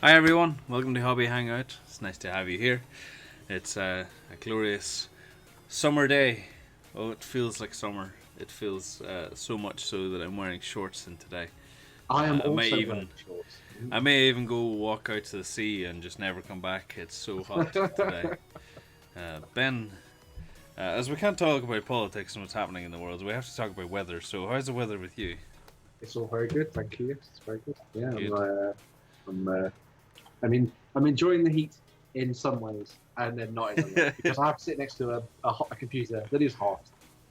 Hi everyone, welcome to Hobby Hangout. It's nice to have you here. It's a glorious summer day. Oh, it feels like summer. It feels so much so that I'm wearing shorts in today. I am I may also even wearing shorts. I may even go walk out to the sea and just never come back. It's so hot today. Ben, as we can't talk about politics and what's happening in the world, we have to talk about weather. So how's the weather with you? It's all very good, thank you. Yes, it's very good. Yeah, Good. I'm, I'm enjoying the heat in some ways, and then not in others because I have to sit next to a computer that is hot.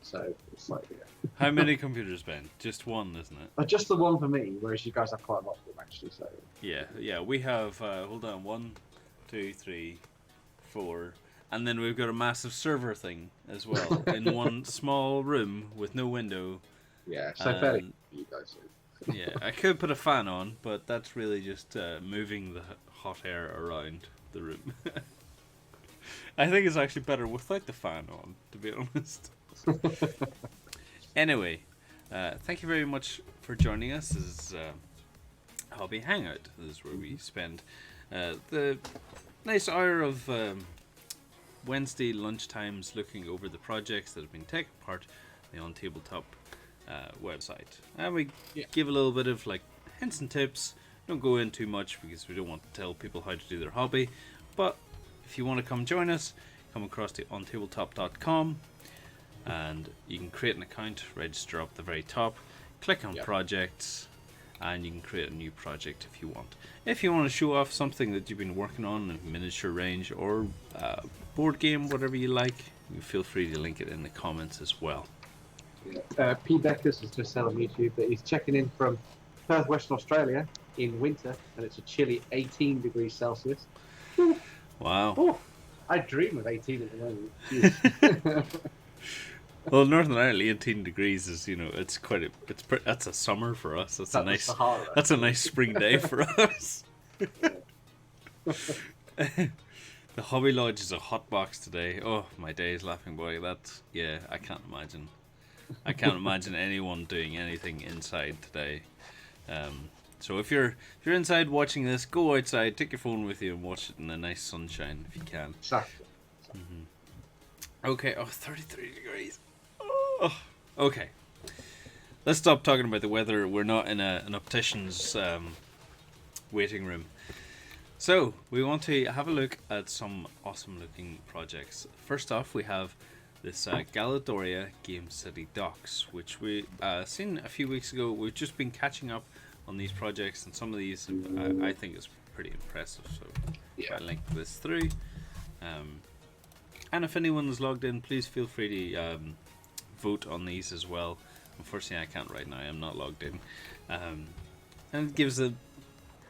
So it's like, yeah, How many computers, Ben? Just one, isn't it? just the one for me, whereas you guys have quite a lot of them actually. So Yeah. We have. Hold on, 1, 2, 3, 4, and then we've got a massive server thing as well in one small room with no window. yeah, so fairly And for you guys. yeah, I could put a fan on, but that's really just moving the hot air around the room. I think it's actually better without the fan on, to be honest. Anyway, thank you very much for joining us. This is Hobby Hangout. This is where we spend the nice hour of Wednesday lunchtimes looking over the projects that have been taken apart the OnTableTop website. And we give a little bit of like hints and tips. Don't go in too much because we don't want to tell people how to do their hobby. But if you want to come join us, come across to ontabletop.com and you can create an account, register up the very top, click on projects, and you can create a new project if you want. If you want to show off something that you've been working on in miniature range or board game, whatever you like, you feel free to link it in the comments as well. P. Beckers has just said on YouTube that he's checking in from Perth, Western Australia in winter, and it's a chilly 18 degrees Celsius. Wow. Oh, I dream of 18 at the moment. Well, Northern Ireland, 18 degrees is, it's that's a summer for us. That's a nice spring day for us. The Hobby Lodge is a hot box today. Oh, my days laughing, boy. I can't imagine. I can't imagine anyone doing anything inside today. So if you're inside watching this, go outside, take your phone with you, and watch it in the nice sunshine if you can. Exactly. Okay. Oh, 33 degrees. Oh. Okay. Let's stop talking about the weather. We're not in an optician's waiting room. So we want to have a look at some awesome looking projects. First off, we have this Galadoria Game City Docks, which we seen a few weeks ago. We've just been catching up on these projects, and some of these I think is pretty impressive. So I linked this through. And if anyone's logged in, please feel free to vote on these as well. Unfortunately, I can't right now. I'm not logged in, and it gives the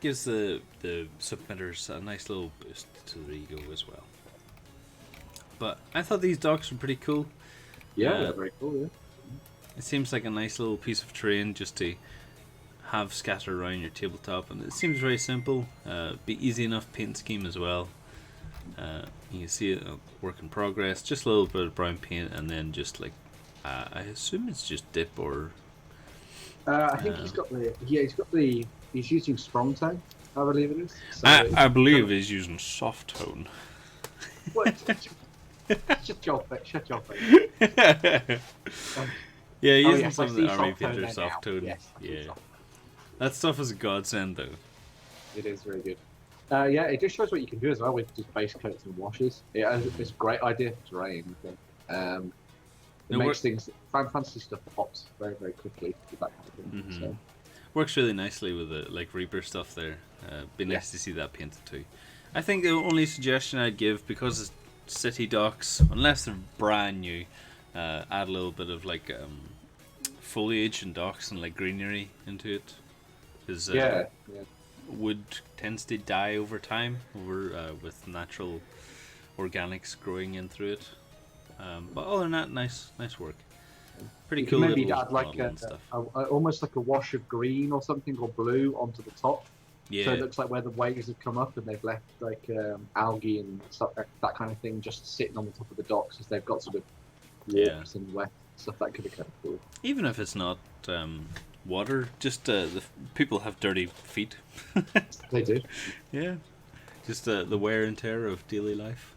submitters a nice little boost to their ego as well. But I thought these docks were pretty cool. Yeah, they're very cool. Yeah. It seems like a nice little piece of terrain just to have scattered around your tabletop, and it seems very simple. Be easy enough paint scheme as well. You can see it work in progress. Just a little bit of brown paint, and then just like I assume it's just dip or. I think he's using strong tone, I believe it is. So I believe he's using soft tone. What? Shut your face. Yeah, using some of the army painter soft tone. Yes, yeah. That stuff is a godsend though. It is very good. Yeah, it just shows what you can do as well with just base coats and washes. It's a great idea for terrain. I think. It makes things fantasy stuff pops very, very quickly with that kind of thing. Mm-hmm. So. Works really nicely with the like Reaper stuff there. Be nice to see that painted too. I think the only suggestion I'd give, because it's city docks, unless they're brand new, add a little bit of like foliage and docks and like greenery into it, because wood tends to die over time with natural organics growing in through it. But other than that, nice work. Pretty cool. Maybe add like almost like a wash of green or something, or blue onto the top. Yeah. So it looks like where the waves have come up and they've left like algae and stuff, that kind of thing, just sitting on the top of the docks as they've got sort of warps and wet stuff. That could be kind of cool. Even if it's not water. Just the people have dirty feet. They do. Yeah, just the wear and tear of daily life.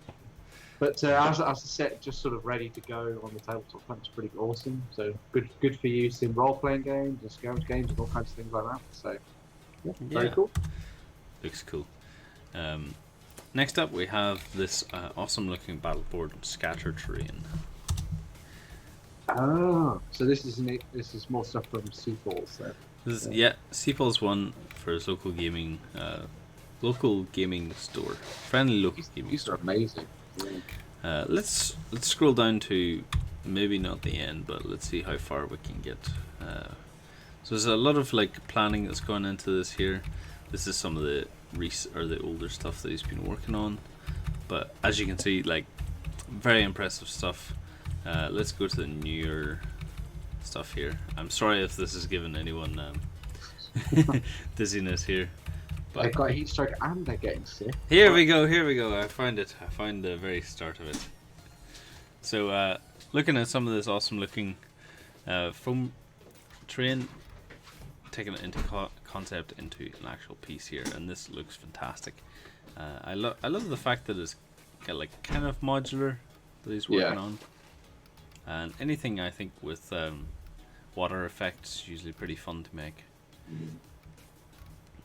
But as a set just sort of ready to go on the tabletop front, it's pretty awesome. So good for use in role playing games and skirmish games and all kinds of things like that. So yeah, very cool. Looks cool. Next up, we have this awesome looking battle board, Scatter Terrain. Oh, so this is more stuff from Seafalls then. This is, Seafalls one for his local gaming store, friendly local gaming. These are amazing. Yeah. Let's scroll down to maybe not the end, but let's see how far we can get. So there's a lot of like planning that's gone into this here. This is some of the the older stuff that he's been working on, but as you can see, like very impressive stuff. Let's go to the newer stuff here. I'm sorry if this is giving anyone dizziness here. But I've got a heat stroke and they're getting sick. Here we go. I find it. I find the very start of it. So looking at some of this awesome looking foam terrain, taking it into concept into an actual piece here, and this looks fantastic. I love the fact that it's got like kind of modular that he's working on, and anything I think with water effects is usually pretty fun to make.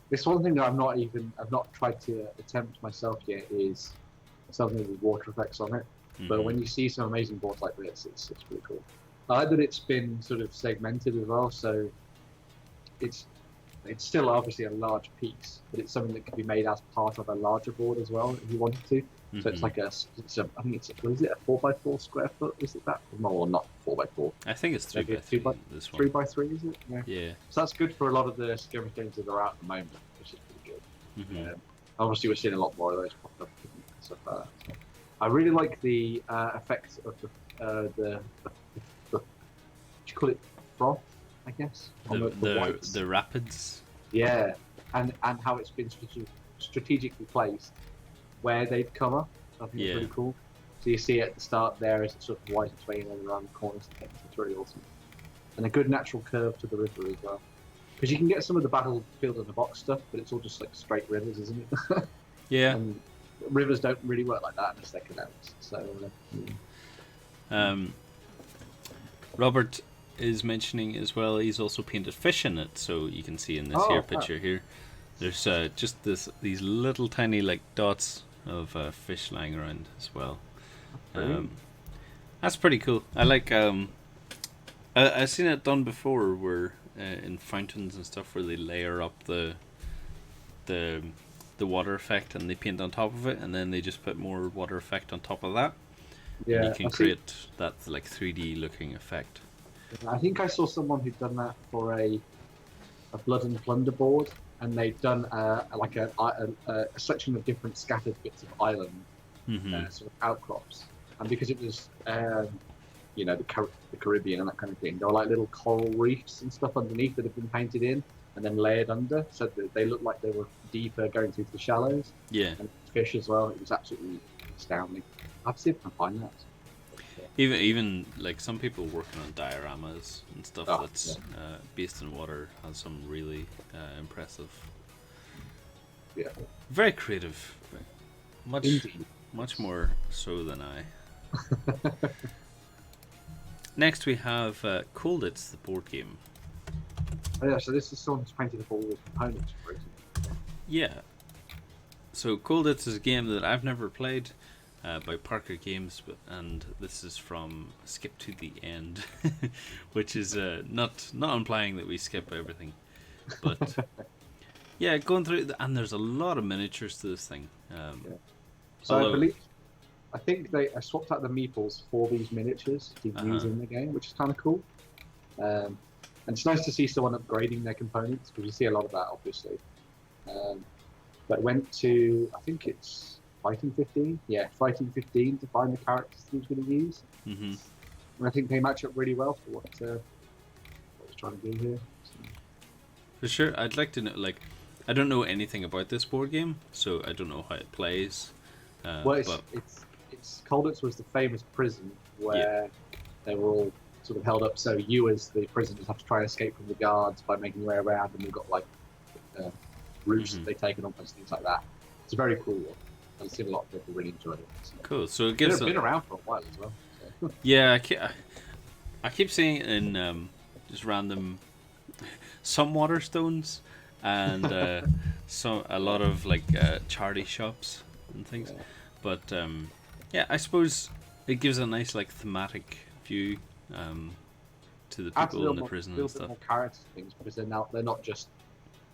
This one thing that I've not tried to attempt myself yet is something with water effects on it. But when you see some amazing boards like this, it's pretty cool. I like that it's been sort of segmented as well, so it's still obviously a large piece, but it's something that can be made as part of a larger board as well if you wanted to. So it's like I think it's what is it, a 4x4 square foot? Is it that? No, or not 4x4. I think it's 3x3. This one. 3x3, is it? Yeah. So that's good for a lot of the skirmish games that are out at the moment, which is pretty good. Obviously, we're seeing a lot more of those pop up and stuff like that. So I really like the effects of the what do you call it, froth, I guess. The rapids. Yeah, and how it's been strategically placed where they'd come up. So I think it's really cool. So you see it at the start there as it sort of winds its way in and around the corners. It's really awesome. And a good natural curve to the river as well. Because you can get some of the battlefield in the box stuff, but it's all just like straight rivers, isn't it? Yeah. And rivers don't really work like that unless they're canals. So. Robert is mentioning as well, he's also painted fish in it, so you can see in this picture here, there's just these little tiny like dots of fish lying around as well. That's pretty cool. I like I've seen it done before where in fountains and stuff where they layer up the water effect and they paint on top of it, and then they just put more water effect on top of that. Yeah, and you can create that like 3D looking effect. I think I saw someone who'd done that for a Blood and Plunder board, and they'd done like a section of different scattered bits of island, sort of outcrops. And because it was, the Caribbean and that kind of thing, there were like little coral reefs and stuff underneath that had been painted in and then layered under, so that they looked like they were deeper going through the shallows. Yeah. And fish as well. It was absolutely astounding. I'll see if I can find that. Even like some people working on dioramas and stuff that's based in water has some really impressive. Yeah. Very creative. Much more so than I. Next we have Colditz, the board game. Oh yeah, so this is someone who's painted up all the components for it. Yeah. So Colditz is a game that I've never played. By Parker Games, and this is from Skip to the End, which is not implying that we skip everything, but going through and there's a lot of miniatures to this thing. So I think I swapped out the meeples for these miniatures to use in the game, which is kind of cool. And it's nice to see someone upgrading their components, because you see a lot of that, obviously. But went to, I think it's Fighting 15? Yeah, Fighting 15 to find the characters he was going to use. And I think they match up really well for what he's trying to do here. So. For sure, I'd like to know, like, I don't know anything about this board game, so I don't know how it plays. Well, it's Colditz was the famous prison where they were all sort of held up. So you, as the prisoners, have to try and escape from the guards by making your way around, and you've got like routes that they take and all kinds of things like that. It's a very cool one. I've seen a lot of people really enjoy it. So. Cool. So it gives. It's been around for a while as well. So. Yeah, I keep seeing it in just random some Waterstones and a lot of like charity shops and things. Yeah. But yeah, I suppose it gives a nice like thematic view to the people in the prison and stuff. More character things because they're not just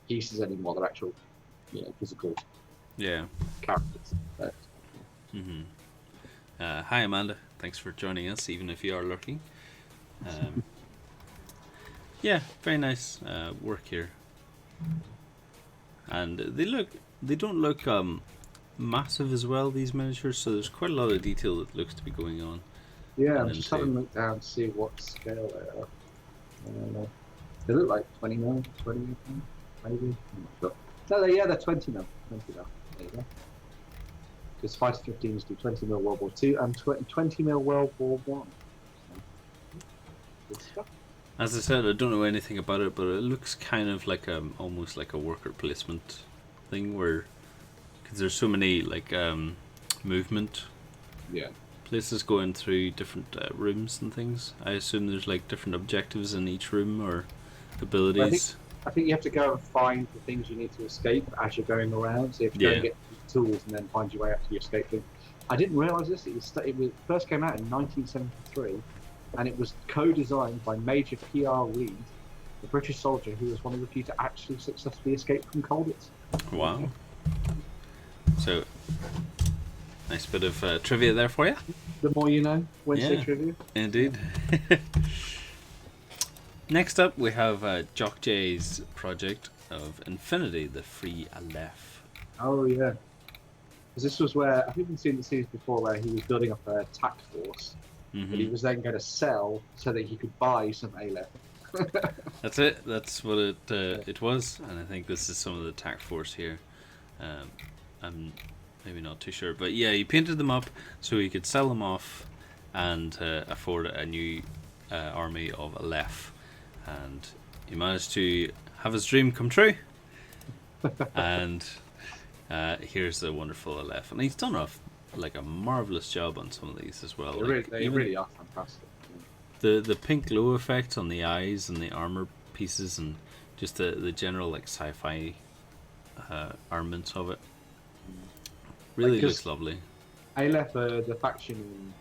pieces anymore. They're actual, physical. Yeah. Characters. Hi Amanda, thanks for joining us, even if you are lurking. Yeah, very nice work here, and they don't look massive as well, these miniatures. So there's quite a lot of detail that looks to be going on. Yeah, I'm just having a look down to see what scale they are. They look like 20 mil, 20 mil, maybe. I'm not sure. No, yeah, they're 20 mil. 20 mil. There you go. Because Fighter 15s do 20 mil World War II and 20 mil World War One. Good stuff. As I said, I don't know anything about it, but it looks kind of like almost like a worker placement thing, where because there's so many like movement places going through different rooms and things. I assume there's like different objectives in each room or abilities. I think you have to go and find the things you need to escape as you're going around. So you have to go and get tools and then find your way up to your escape thing. I didn't realise this. It first came out in 1973, and it was co-designed by Major P.R. Reed, the British soldier who was one of the few to actually successfully escape from Colditz. Wow. So, nice bit of trivia there for you. The more you know, Wednesday trivia. Indeed. Next up, we have Jock J's project of Infinity, the free Aleph. Oh yeah, because this was where I think we've seen the series before, where he was building up a task force that he was then going to sell so that he could buy some Aleph. That's it. That's what it was, and I think this is some of the task force here. I'm maybe not too sure, but yeah, he painted them up so he could sell them off and afford a new army of Aleph. And he managed to have his dream come true. And here's the wonderful Aleph. And he's done a marvellous job on some of these as well. They really are fantastic. The pink glow effect on the eyes and the armor pieces, and just the general like sci-fi armaments of it. Really looks lovely. Aleph are the faction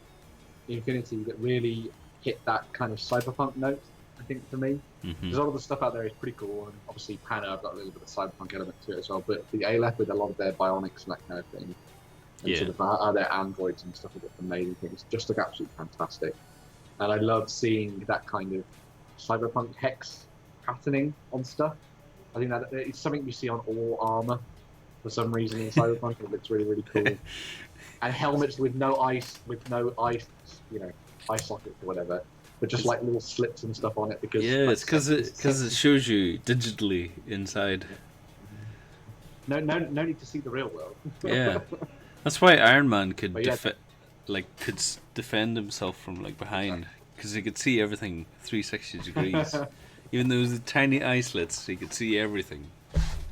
in Infinity that really hit that kind of cyberpunk note, I think, for me. Because all of the stuff out there is pretty cool, and obviously Panna have got a little bit of cyberpunk element to it as well, but the Aleph with a lot of their bionics and that kind of thing, and sort of their androids and stuff that they've made and things, just look absolutely fantastic. And I love seeing that kind of cyberpunk hex patterning on stuff. I think that it's something you see on all armor for some reason in cyberpunk. It looks really, really cool. And helmets with no ice, ice sockets or whatever, but just like little slits and stuff on it. Because it's because it shows you digitally inside. No need to see the real world. Yeah, that's why Iron Man could defend himself from like behind, because he could see everything 360 degrees. Even though the tiny eye slits, he could see everything.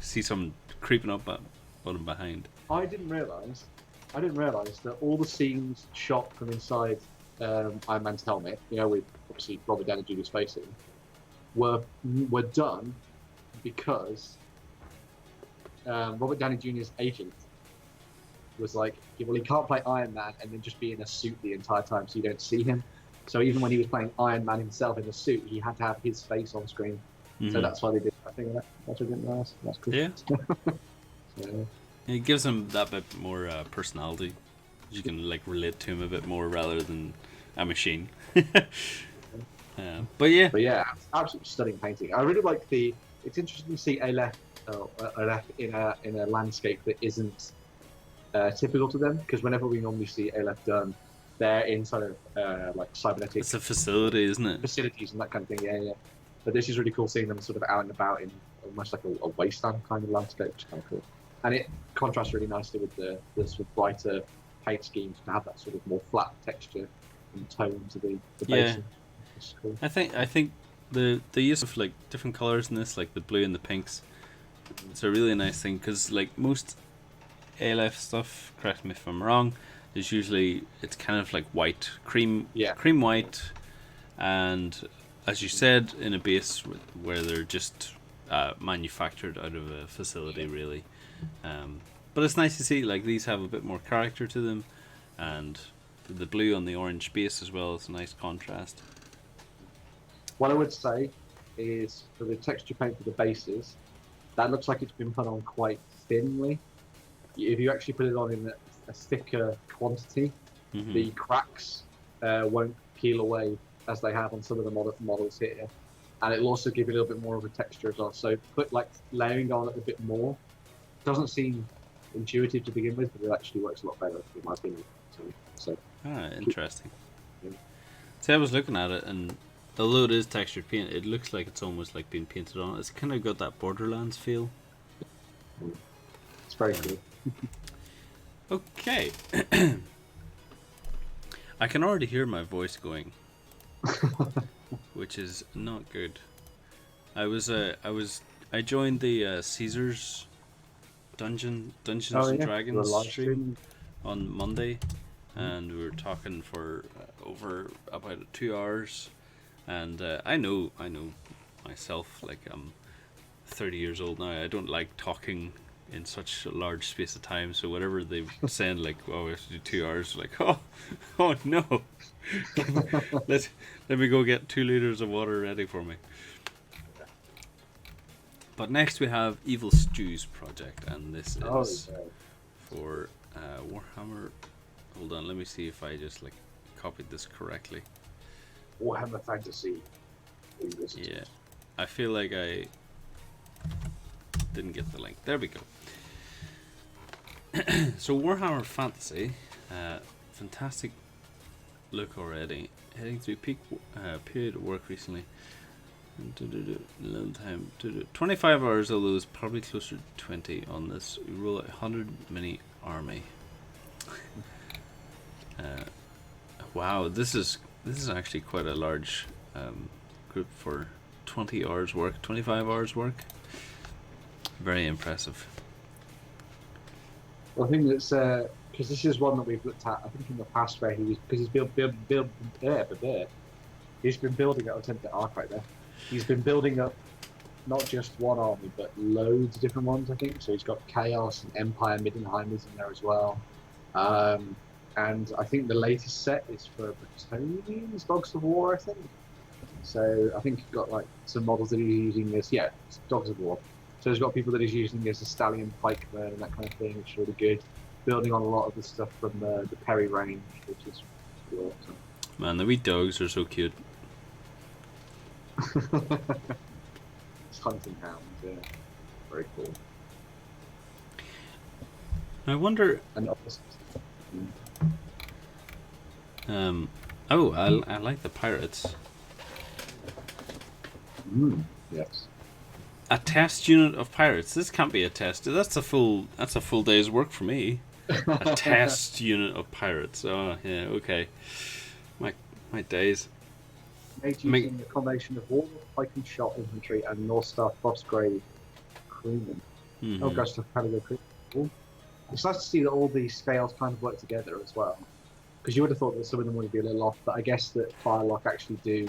See someone creeping up on him behind. I didn't realise that all the scenes shot from inside Iron Man's helmet, with obviously Robert Downey Jr.'s face in, were done because Robert Downey Jr.'s agent was like, well, he can't play Iron Man and then just be in a suit the entire time, so you don't see him. So even when he was playing Iron Man himself in a suit, he had to have his face on screen. So that's why they did. I think that's what I didn't realize. That's cool. Yeah. So, it gives him that bit more personality. You can like relate to him a bit more rather than a machine. But yeah, absolutely stunning painting. I really like the. It's interesting to see Aleph in a landscape that isn't typical to them, because whenever we normally see Aleph done, they're in sort of like cybernetic. It's a facility, isn't it? Facilities and that kind of thing. Yeah. But this is really cool seeing them sort of out and about in almost like a wasteland kind of landscape, which is kind of cool. And it contrasts really nicely with the sort of brighter paint schemes to have that sort of more flat texture and tone to the basin. It's cool. I think the use of like different colors in this, like the blue and the pinks, it's a really nice thing because like most ALF stuff, correct me if I'm wrong, is usually it's kind of like white, cream white, and as you said, in a base where they're just manufactured out of a facility, really. But it's nice to see like these have a bit more character to them, and the blue on the orange base as well is a nice contrast. What I would say is for the texture paint for the bases, that looks like it's been put on quite thinly. If you actually put it on in a thicker quantity, the cracks won't peel away as they have on some of the models here, and it'll also give you a little bit more of a texture as well. So put like layering on it a bit more. Doesn't seem intuitive to begin with, but it actually works a lot better in my opinion. So interesting. Yeah. See, I was looking at it, and although it is textured paint, it looks like it's almost like being painted on. It's kind of got that Borderlands feel. It's very cool. Okay. I can already hear my voice going, which is not good. I joined the Caesar's Dungeons and Dragons stream on Monday, and we were talking for over about 2 hours. And I know myself, like I'm 30 years old now. I don't like talking in such a large space of time. So whatever they send, like, oh, we have to do 2 hours, like, oh no, let me go get 2 liters of water ready for me. But next we have Evil Stews project, and this is for Warhammer. Hold on, let me see if I just like copied this correctly. Warhammer Fantasy. Yeah, I feel like I didn't get the link. There we go. So Warhammer Fantasy, fantastic look already. Heading through peak period of work recently. Long time. 25 hours, although it's probably closer to 20 on this. We roll out 100 mini army. Wow, this is actually quite a large group for 20 hours work, 25 hours work. Very impressive. Well, I think that's because this is one that we've looked at. I think in the past where he's been building up. I'll attempt to arc right there. He's been building up not just one army, but loads of different ones. I think so. He's got Chaos and Empire Middenheimers in there as well. And I think the latest set is for Bretonians, Dogs of War, I think. So I think he's got like some models that he's using as Dogs of War. So he's got people that he's using as a Stallion Pikeman and that kind of thing, which is really good. Building on a lot of the stuff from the Perry range, which is really awesome. Man, the wee dogs are so cute. It's hunting hounds, yeah. Very cool. I wonder. And I like the pirates. Yes. A test unit of pirates. This can't be a test. That's a full day's work for me. A test unit of pirates. Oh yeah, okay. My days. Made using a combination of War, Pike and Shot infantry and North Star Frostgrave crewmen. Oh gosh, the Peligo crew. Cool. It's nice to see that all these scales kind of work together as well. Because you would have thought that some of them would be a little off, but I guess that Firelock actually do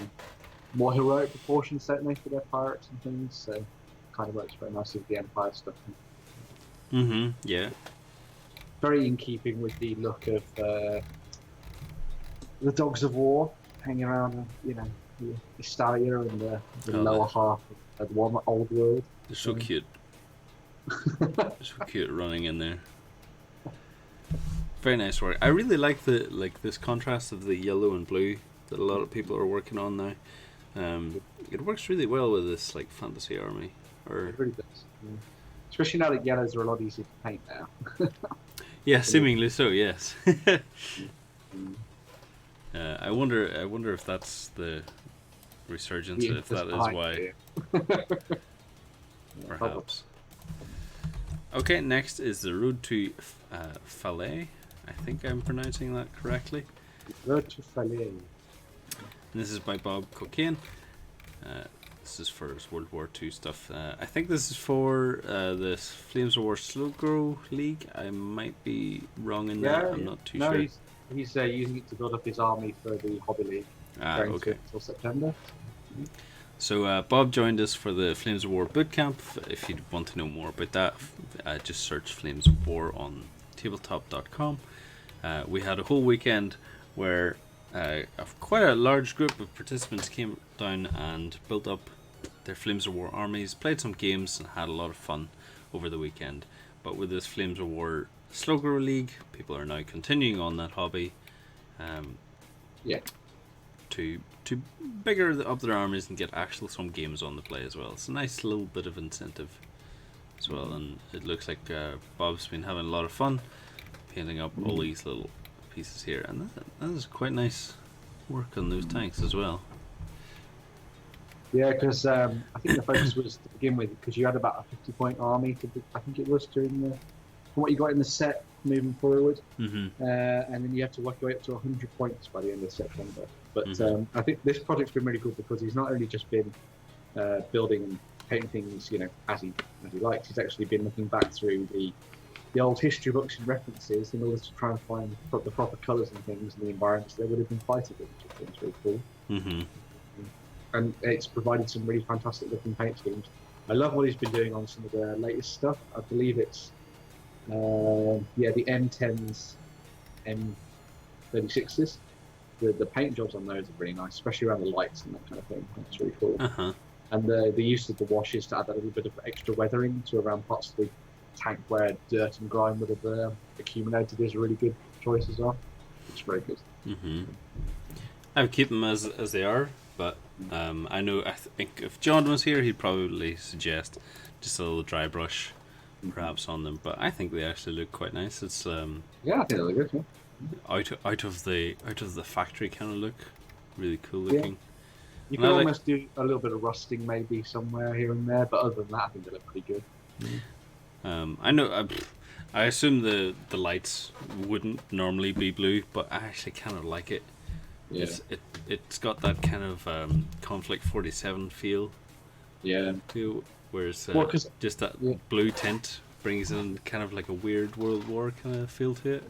more heroic proportions, don't they, for their pirates and things, so it kind of works very nicely with the Empire stuff. Yeah. Very in keeping with the look of the Dogs of War, hanging around, the Stalia and the lower half of one old world. They're so cute. They're so cute running in there. Very nice work. I really like this contrast of the yellow and blue that a lot of people are working on now. It works really well with this like fantasy army. It really does. Yeah. Especially now that yellows are a lot easier to paint now. Yeah, seemingly so. Yes. I wonder if that's the resurgence. If that is why. Perhaps. Okay, next is the Road to Falais. I think I'm pronouncing that correctly. Road to Falais. And this is by Bob Cocaine. This is for his World War II stuff. I think this is for the Flames of War Slow Grow League. I might be wrong in that. I'm not too sure. He's using it to build up his army for the Hobby League. Okay. Until September. So Bob joined us for the Flames of War bootcamp. If you want to know more about that, just search Flames of War on tabletop.com. We had a whole weekend where quite a large group of participants came down and built up their Flames of War armies, played some games, and had a lot of fun over the weekend. But with this Flames of War Slow Grow League, people are now continuing on that hobby. To bigger up their armies and get some games on the play as well. It's a nice little bit of incentive as well, and it looks like Bob's been having a lot of fun painting up all these little pieces here, and that is quite nice work on those tanks as well. Yeah, because I think the focus was to begin with, because you had about a 50-point army, I think it was, from what you got in the set moving forward. And then you have to work your way up to 100 points by the end of September. But I think this project's been really good because he's not only just been building and painting things, as he likes. He's actually been looking back through the old history books and references in order to try and find the proper colours and things and the environments they would have been fighting in, which I think is really cool. And it's provided some really fantastic looking paint schemes. I love what he's been doing on some of the latest stuff. I believe it's the M10s, M36s. The paint jobs on those are really nice, especially around the lights and that kind of thing. That's really cool. And the use of the washes to add that little bit of extra weathering to around parts of the tank where dirt and grime would have accumulated is a really good choice as well. It's very good. I would keep them as they are, but I think if John was here, he'd probably suggest just a little dry brush perhaps on them, but I think they actually look quite nice. It's I think they look good. Yeah. Out of the factory kind of look, really cool looking. You could almost do a little bit of rusting maybe somewhere here and there, but other than that, I think they look pretty good. I know. I assume the lights wouldn't normally be blue, but I actually kind of like it. Yeah. It's got that kind of Conflict 47 feel. Yeah. To whereas just that blue tint brings in kind of like a weird World War kind of feel to it.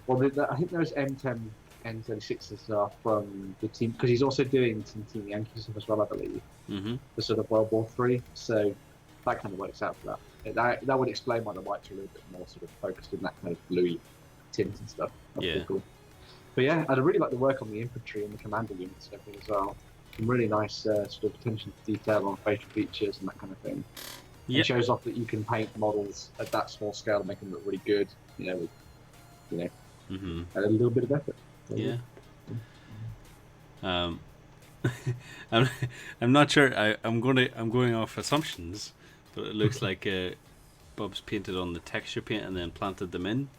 Well, I think those M10 N36s are from the team, because he's also doing some Team Yankee stuff as well, I believe. The sort of World War III, so that kind of works out for that. That would explain why the whites are a little bit more sort of focused in that kind of bluey tint and stuff. That's pretty cool. But yeah, I'd really like the work on the infantry and the commander units and everything as well. Some really nice sort of attention to detail on facial features and that kind of thing. It shows off that you can paint models at that small scale and make them look really good. With a little bit of effort. Yeah. I'm not sure. I'm going off assumptions, but it looks like Bob's painted on the texture paint and then planted them in.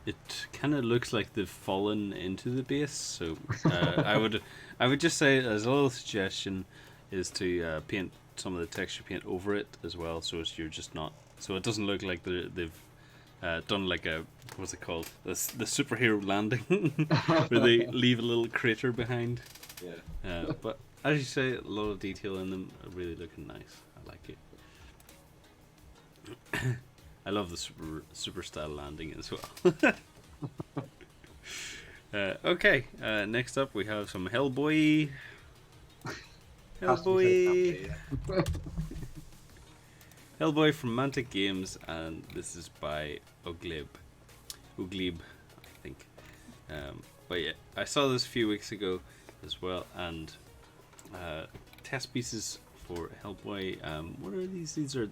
It kind of looks like they've fallen into the base. So I would just say, as a little suggestion, is to paint some of the texture paint over it as well, so it doesn't look like they've done like what's it called, the superhero landing where they leave a little crater behind. But as you say, a lot of detail in them are really looking nice. I like it. I love the super style landing as well. Okay, next up we have some Hellboy. Hellboy from Mantic Games, and this is by Uglib, I think. But yeah, I saw this a few weeks ago as well, and test pieces for Hellboy. What are these? These are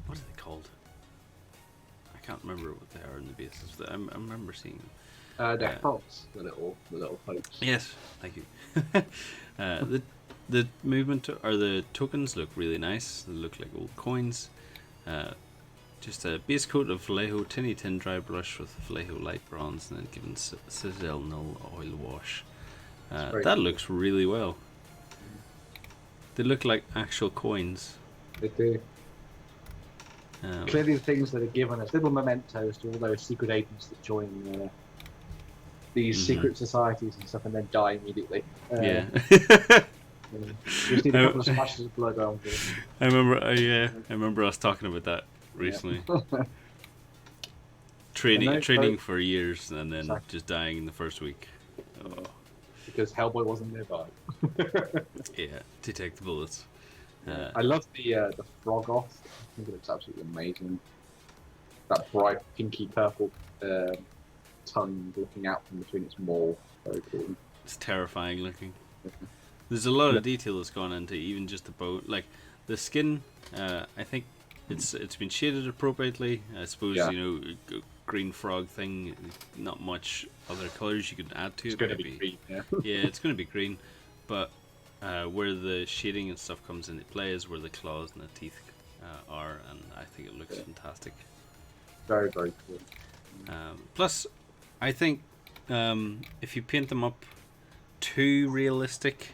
what are they called? I can't remember what they are in the bases. I remember seeing them. They're folks, the little folks. Yes, thank you. The movement or the tokens look really nice. They look like old coins. Just a base coat of Vallejo Tinny Tin dry brush with Vallejo light bronze, and then given Citadel Null oil wash. That looks really well. They look like actual coins. They do. Clearly, the things that are given as little mementos to all those secret agents that join these secret societies and stuff, and then die immediately. Yeah. You just need a couple of splashes of blood on. I remember. I remember us talking about that recently. Yeah. Training for years and then Exactly. just dying in the first week. Oh. Because Hellboy wasn't nearby. Yeah, to take the bullets. I love the frog off. I think it looks absolutely amazing. That bright pinky purple tongue looking out from between its maw. Very cool. It's terrifying looking. There's a lot of detail that's gone into even just the bone, like the skin. I think it's been shaded appropriately. I suppose green frog thing. Not much other colors you could add to it. It's going to be green. Yeah. Yeah, it's going to be green, but where the shading and stuff comes into play is where the claws and the teeth are, and I think it looks fantastic. Very, very cool. Plus, I think if you paint them up too realistic,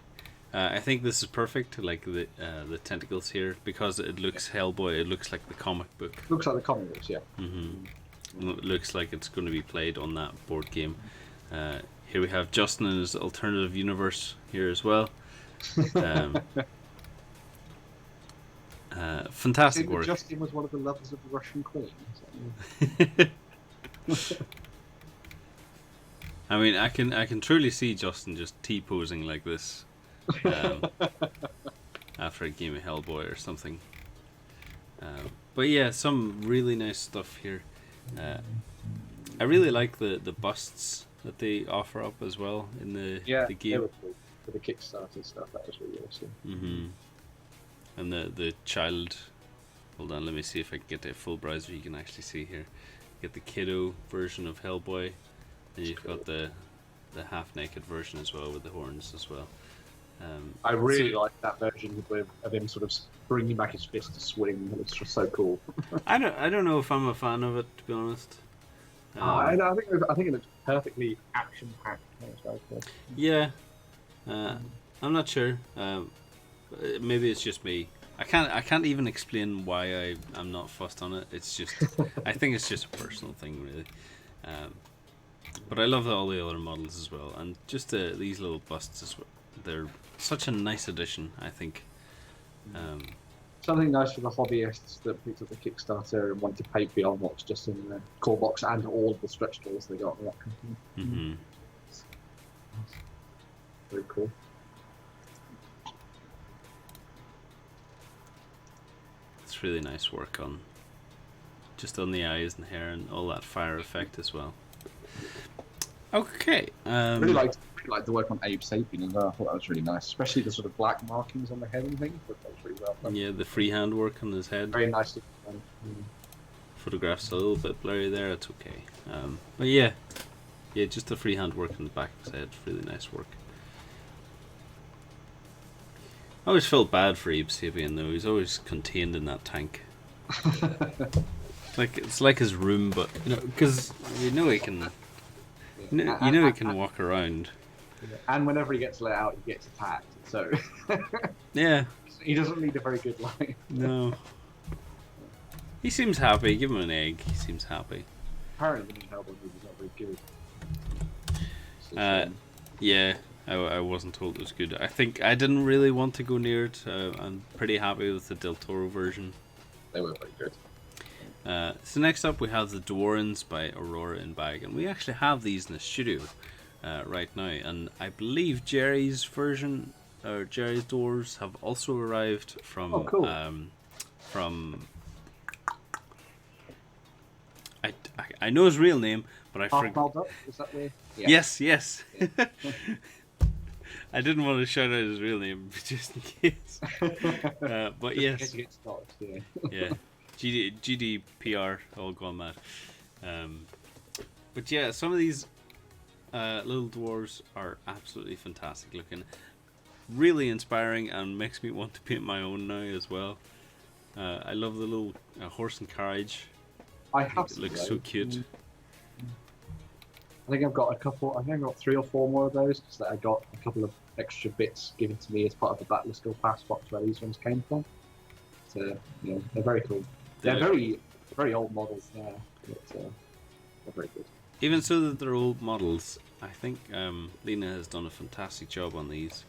I think this is perfect. Like the tentacles here, because it looks Hellboy. It looks like the comic book. Looks like the comic books, yeah. It looks like it's going to be played on that board game. Here we have Justin in his alternative universe here as well. Fantastic work. Justin was one of the lovers of the Russian Queen. I mean, I can truly see Justin just T-posing like this after a game of Hellboy or something. But yeah, some really nice stuff here. I really like the busts that they offer up as well in the game. They were cool. For the Kickstarter stuff, that was really awesome. And the child. Hold on, let me see if I can get a full browser. You can actually see here. Get the kiddo version of Hellboy, and you've got the half-naked version as well with the horns as well. I really like that version of him sort of bringing back his fist to swing. It's just so cool. I don't know if I'm a fan of it, to be honest. I think it looks perfectly action-packed. Cool. Yeah, I'm not sure. Maybe it's just me. I can't even explain why I'm not fussed on it. It's just I think it's just a personal thing, really. But I love all the other models as well, and just these little busts as well. They're such a nice addition, I think. Something nice for the hobbyists that picked up the Kickstarter and wanted to pay beyond what's just in the core box and all the stretch goals they got with that company. Very cool. It's really nice work on the eyes and hair and all that fire effect as well. Okay. Really liked the work on Abe Sapien as well. I thought that was really nice, especially the sort of black markings on the head and things. That was really well done. Yeah, the freehand work on his head. Very nicely done. Photograph's a little bit blurry there. It's okay. But yeah, just the freehand work on the back of his head. Really nice work. I always felt bad for Abe Sapien though. He's always contained in that tank. It's like his room, but because he can. He can walk around. And whenever he gets let out, he gets attacked. So yeah, he doesn't lead a very good life. No. He seems happy. Give him an egg. He seems happy. Apparently, the new Hellboy movie's not very good. Yeah, I wasn't told it was good. I think I didn't really want to go near it. I'm pretty happy with the Del Toro version. They were very good. So next up we have the Dwarrens by Aurora in Bag, and we actually have these in the studio right now, and I believe Jerry's version or Jerry's Dwarves have also arrived from from I know his real name, but I forgot. Is that where? Yeah. Yes. Yeah. I didn't want to shout out his real name just in case. But yes. Yeah. GDPR, all gone mad. But yeah, some of these little dwarves are absolutely fantastic looking. Really inspiring and makes me want to paint my own now as well. I love the little horse and carriage. It looks so cute. I think I've got a couple. I think I've got 3 or 4 more of those because I got a couple of extra bits given to me as part of the Battle Skill Pass box where these ones came from. So they're very cool. They're very, very old models now, but they're very good. even so that they're old models, I think Lena has done a fantastic job on these.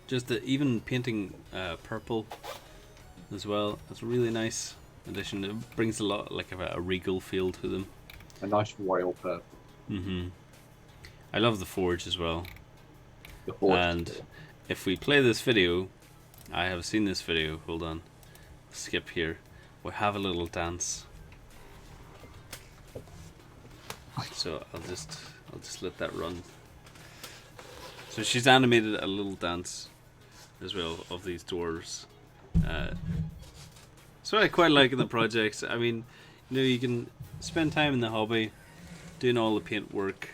Just even painting purple as well. It's a really nice addition. It brings a lot like a regal feel to them. A nice royal purple. I love the forge as well. The forge. And if we play this video, I have seen this video. Hold on, skip here. We'll have a little dance. So I'll just let that run. So she's animated a little dance as well of these dwarves. So I quite like the projects. I mean, you know, you can spend time in the hobby doing all the paint work,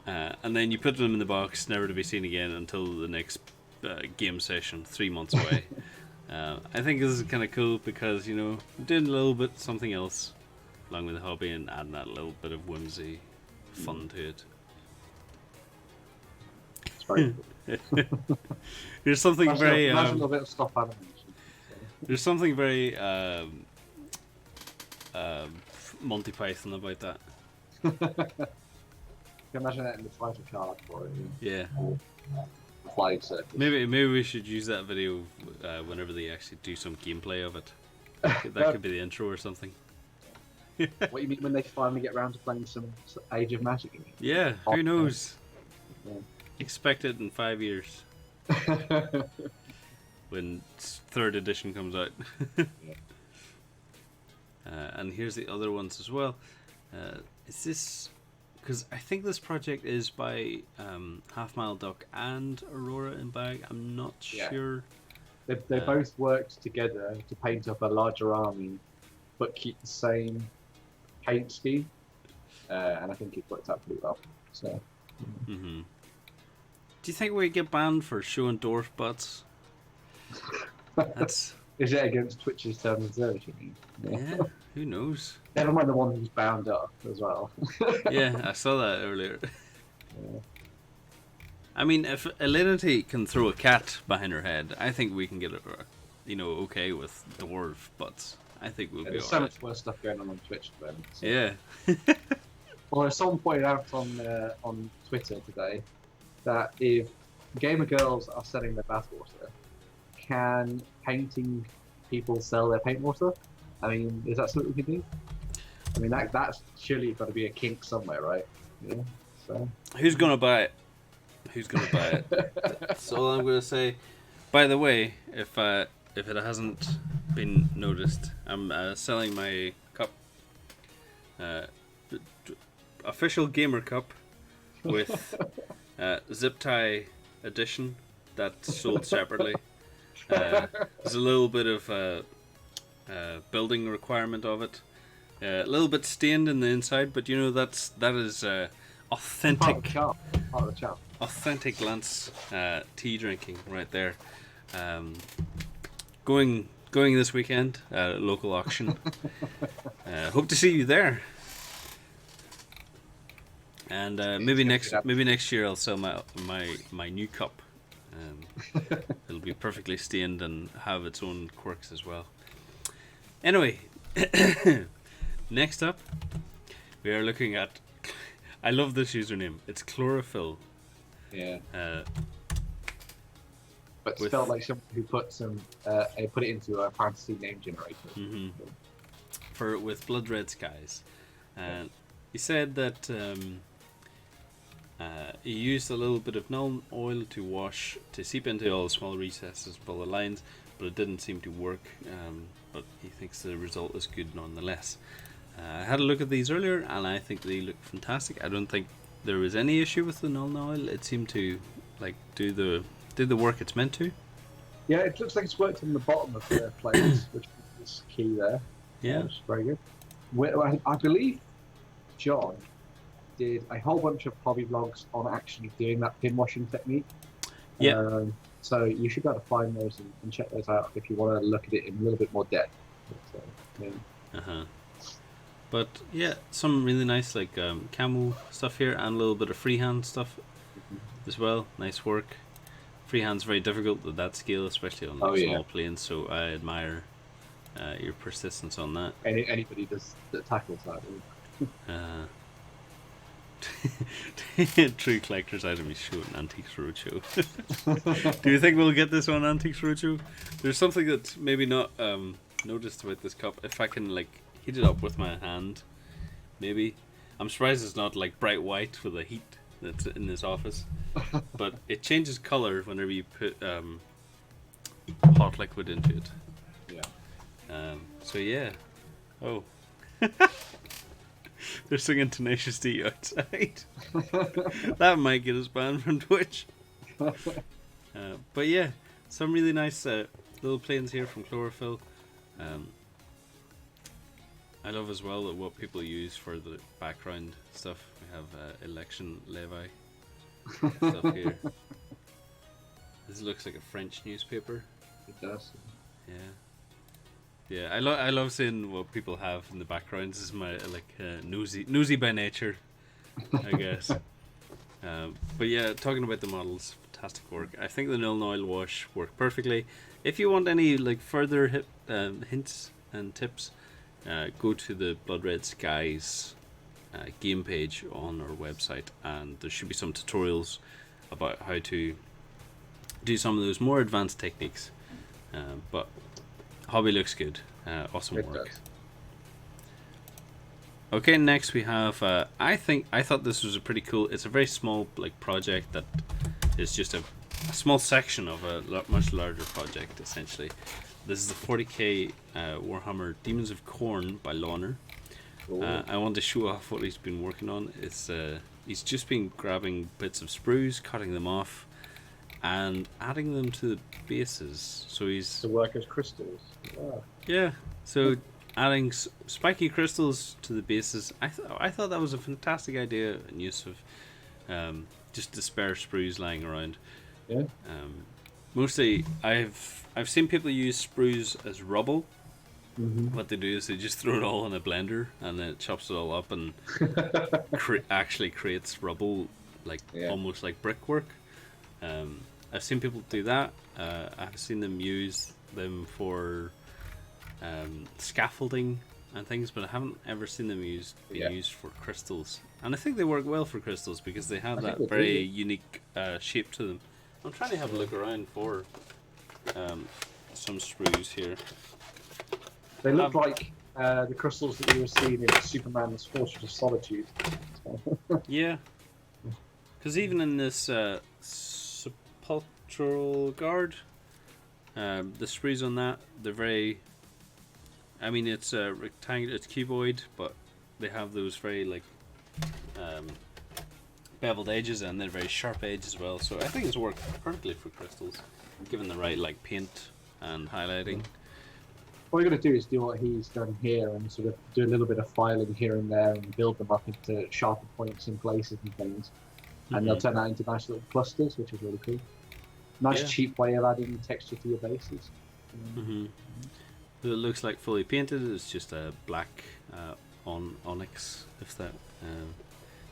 and then you put them in the box, never to be seen again until the next game session 3 months away. I think this is kind of cool because, you know, I'm doing a little bit something else along with the hobby and adding that little bit of whimsy fun to it. It's very good. There's something very imagine a little bit of stop animation. there's something very Monty Python about that. You can imagine that in the title card for it. Yeah. The flying circus. Maybe we should use that video whenever they actually do some gameplay of it. That could be the intro or something. What you mean when they finally get around to playing some Age of Magic? Yeah, who knows? Yeah. Expect it in 5 years when 3rd edition comes out. And here's the other ones as well. Is this... Because I think this project is by Half Mile Duck and Aurora in Bag. I'm not sure. They both worked together to paint up a larger army, but keep the same paint scheme. And I think it worked out pretty well. So. Mm-hmm. Do you think we get banned for showing dwarf butts? That's... Is it against Twitch's terms and service, you mean? Yeah, who knows? Never mind the one who's bound up as well. Yeah, I saw that earlier. Yeah. I mean, if Alinity can throw a cat behind her head, I think we can get it, you know, okay with dwarf butts. I think we'll be There's alright. so much worse stuff going on Twitch at the moment. So. Yeah. Well, someone pointed out on Twitter today that if gamer girls are selling their bathwater, can painting people sell their paint water? I mean, is that something we can do? I mean, that's surely got to be a kink somewhere, right? Yeah. So. Who's gonna buy it? Who's gonna buy it? That's all I'm gonna say. By the way, if it hasn't been noticed, I'm selling my cup, official gamer cup with zip tie edition that's sold separately. There's a little bit of building requirement of it. A little bit stained in the inside, but you know that is authentic. Part of the charm. Authentic Lance tea drinking right there. Going this weekend at a local auction. Hope to see you there. And maybe next year I'll sell my new cup. It'll be perfectly stained and have its own quirks as well. Anyway, next up, we are looking at... I love this username. It's Chlorophyll. Yeah. But it felt like someone who put it into a fantasy name generator. Mm-hmm. With Blood Red Skies. And he said that he used a little bit of null oil to seep into all the small recesses below the lines, but it didn't seem to work. But he thinks the result is good nonetheless. I had a look at these earlier, and I think they look fantastic. I don't think there was any issue with the null oil. It seemed to do the work it's meant to. Yeah, it looks like it's worked on the bottom of the plates, which is key there. Yeah, it's very good. I believe John did a whole bunch of hobby vlogs on actually doing that pin washing technique. Yeah. So you should be able to find those and check those out if you want to look at it in a little bit more depth. So, yeah. But yeah, some really nice camo stuff here and a little bit of freehand stuff as well. Nice work. Freehand's very difficult at that scale, especially on small planes. So I admire your persistence on that. Anybody that tackles that. True collector's item is show an Antiques Roadshow. Do you think we'll get this on Antiques Roadshow? There's something that's maybe not noticed about this cup. If I can like heat it up with my hand, maybe. I'm surprised it's not like bright white with the heat that's in this office. But it changes color whenever you put hot liquid into it. Yeah. So yeah. Oh. They're singing Tenacious D outside. That might get us banned from Twitch. But yeah, some really nice little planes here from Chlorophyll. I love as well what people use for the background stuff. We have election levy stuff here. This looks like a French newspaper. It does. Yeah. Yeah, I love seeing what people have in the background. This is my nosy by nature, I guess. But yeah, talking about the models, fantastic work. I think the Nil Oil wash worked perfectly. If you want any like further hints and tips, go to the Blood Red Skies game page on our website, and there should be some tutorials about how to do some of those more advanced techniques. But hobby looks good. Awesome work. Okay, next we have. I thought this was a pretty cool. It's a very small like project that is just a small section of a much larger project. Essentially, this is the 40k Warhammer Demons of Khorne by Lawner. I want to show off what he's been working on. It's he's just been grabbing bits of sprues, cutting them off, and adding them to the bases. So he's to work as crystals. Yeah. So adding spiky crystals to the bases. I thought that was a fantastic idea and use of just the spare sprues lying around. Yeah. Mostly, I've seen people use sprues as rubble. Mm-hmm. What they do is they just throw it all in a blender and then it chops it all up and actually creates rubble, like almost like brickwork. I've seen people do that. I've seen them use them for scaffolding and things, but I haven't ever seen them used for crystals. And I think they work well for crystals because they have that very unique shape to them. I'm trying to have a look around for some sprues here. They look like the crystals that you were seeing in Superman's Fortress of Solitude. Yeah. Because even in this Sepulchral Guard, the sprues on that, they're very... I mean, it's rectangular, it's cuboid, but they have those very, like, beveled edges and they're very sharp edges as well. So I think it's worked perfectly for crystals, given the right, like, paint and highlighting. All you're going to do is do what he's done here and sort of do a little bit of filing here and there and build them up into sharper points in places and things. And they'll turn out into nice little clusters, which is really cool. Nice cheap way of adding texture to your bases. So it looks like fully painted. It's just a black onyx, if that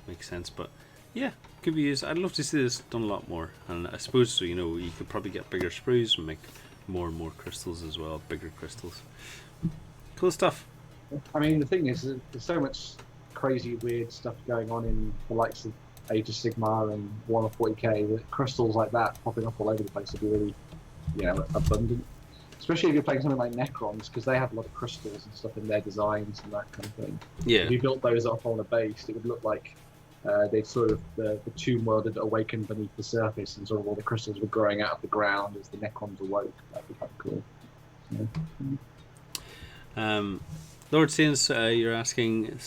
makes sense. But yeah, could be used. I'd love to see this done a lot more. And I suppose you could probably get bigger sprues and make more and more crystals as well, bigger crystals. Cool stuff. I mean, the thing is, there's so much crazy, weird stuff going on in the likes of Age of Sigmar and Warhammer 40k, that crystals like that popping up all over the place would be really, abundant. Especially if you're playing something like Necrons, because they have a lot of crystals and stuff in their designs and that kind of thing. Yeah. If you built those up on a base, it would look like they'd sort of the tomb world had awakened beneath the surface, and sort of all the crystals were growing out of the ground as the Necrons awoke. That'd be kind of cool. Lord Saints, you're asking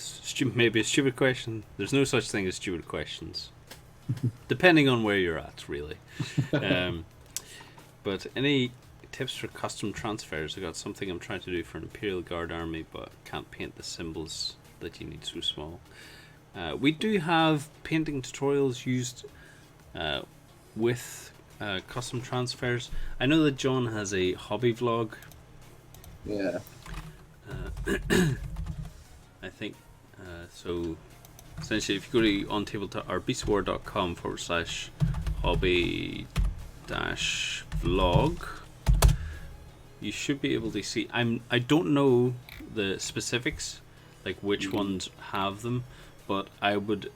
maybe a stupid question. There's no such thing as stupid questions, depending on where you're at, really. But any tips for custom transfers? I got something I'm trying to do for an Imperial Guard army, but can't paint the symbols that you need so small. We do have painting tutorials used with custom transfers. I know that John has a hobby vlog. Yeah. I think so. Essentially, if you go to OnTableTop or beastwar.com/hobby-vlog, you should be able to see. I don't know the specifics like which ones have them, but I would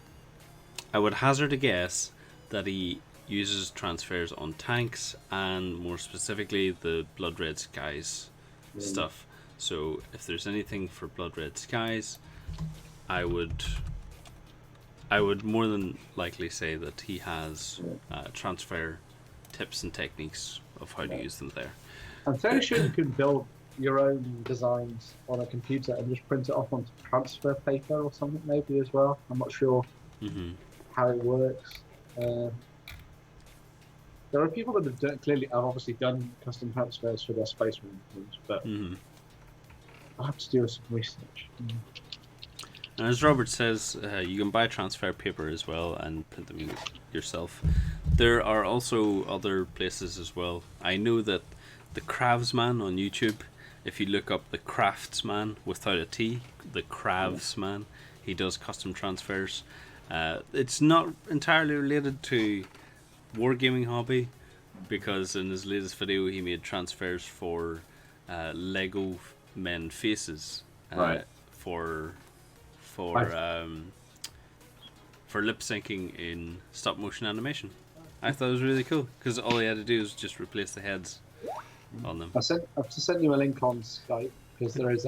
hazard a guess that he uses transfers on tanks and more specifically the Blood Red Skies stuff. So if there's anything for Blood Red Skies, I would more than likely say that he has transfer tips and techniques of how to use them there. I'm fairly sure you can build your own designs on a computer and just print it off onto transfer paper or something maybe as well. I'm not sure how it works. There are people that have obviously done custom transfers for their Space Marine teams, but I'll have to do some research. And as Robert says, you can buy transfer paper as well and print them yourself. There are also other places as well. I know that the Craftsman on YouTube, if you look up the Craftsman without a T, the Craftsman, he does custom transfers. It's not entirely related to Wargaming Hobby, because in his latest video he made transfers for Lego men faces for lip syncing in stop motion animation. I thought it was really cool because all he had to do was just replace the heads on them. I've just sent you a link on Skype because there's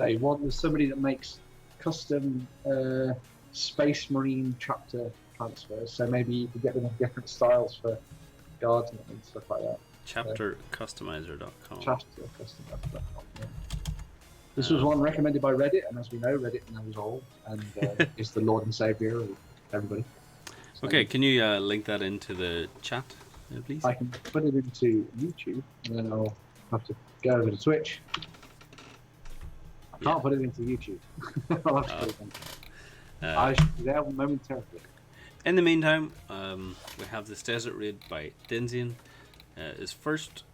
somebody that makes custom Space Marine chapter transfers, so maybe you could get them in different styles for guards and stuff like that. Chaptercustomizer.com. Chaptercustomizer.com. Yeah. This was one recommended by Reddit, and as we know, Reddit knows all and is the Lord and Savior of everybody. So, okay, can you link that into the chat, please? I can put it into YouTube, and then I'll have to go over to Twitch. I can't put it into YouTube. I'll have to put it in. I should be there momentarily. In the meantime, we have this desert raid by Denzian. His first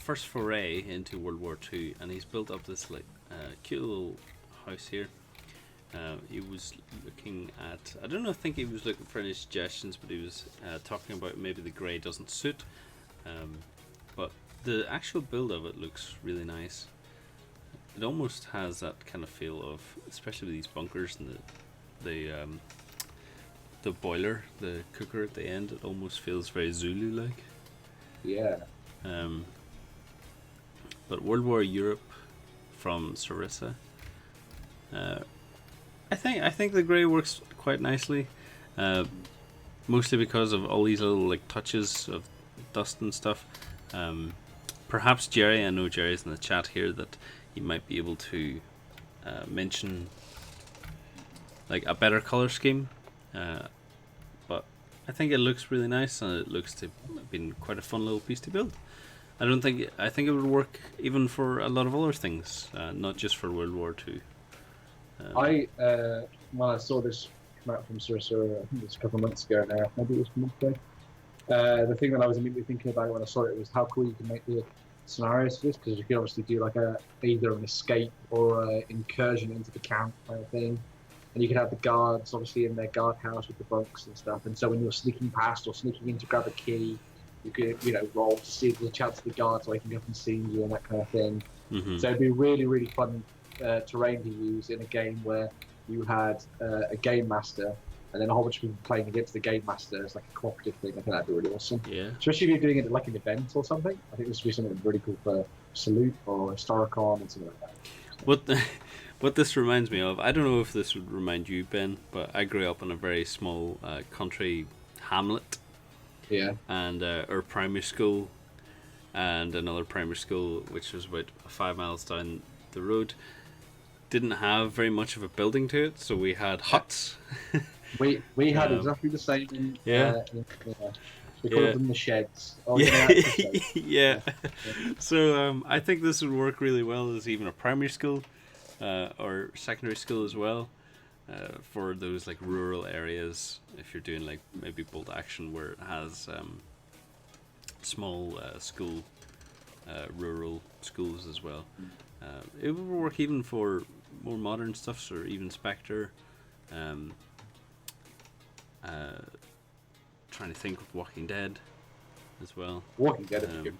foray into World War II, and he's built up this cute little house here. He was looking at, I think he was looking for any suggestions, but he was talking about maybe the grey doesn't suit, but the actual build of it looks really nice. It almost has that kind of feel of, especially with these bunkers and the boiler, the cooker at the end, it almost feels very Zulu-like. Yeah. But World War Europe from Sarissa. I think the grey works quite nicely, mostly because of all these little touches of dust and stuff. Perhaps Jerry, I know Jerry's in the chat here, that he might be able to mention a better color scheme. But I think it looks really nice, and it looks to have been quite a fun little piece to build. I think it would work even for a lot of other things, not just for World War II. When I saw this come out from Sarissa, I think it was a couple of months ago now, maybe it was a month ago. The thing that I was immediately thinking about when I saw it was how cool you can make the scenarios for this, because you could obviously do either an escape or an incursion into the camp kind of thing. And you could have the guards obviously in their guardhouse with the bunks and stuff. And so when you're sneaking past or sneaking in to grab a key, you could roll to see if there's a chance of the guards waking up and seeing you and that kind of thing. So it'd be really, really fun terrain to use in a game where you had a game master and then a whole bunch of people playing against the game master as a cooperative thing. I think that'd be really awesome. Yeah. Especially if you're doing it like an event or something. I think this would be something really cool for Salute or Historicon and something like that. What this reminds me of, I don't know if this would remind you, Ben, but I grew up in a very small country hamlet. Yeah. And our primary school and another primary school, which was about 5 miles down the road, didn't have very much of a building to it, so we had huts. We had exactly the same. We called them the sheds. Yeah. So I think this would work really well as even a primary school or secondary school as well, for those rural areas. If you're doing maybe bolt action where it has small school, rural schools as well. It would work even for more modern stuff, or even Spectre. Trying to think of Walking Dead as well. Walking Dead is good.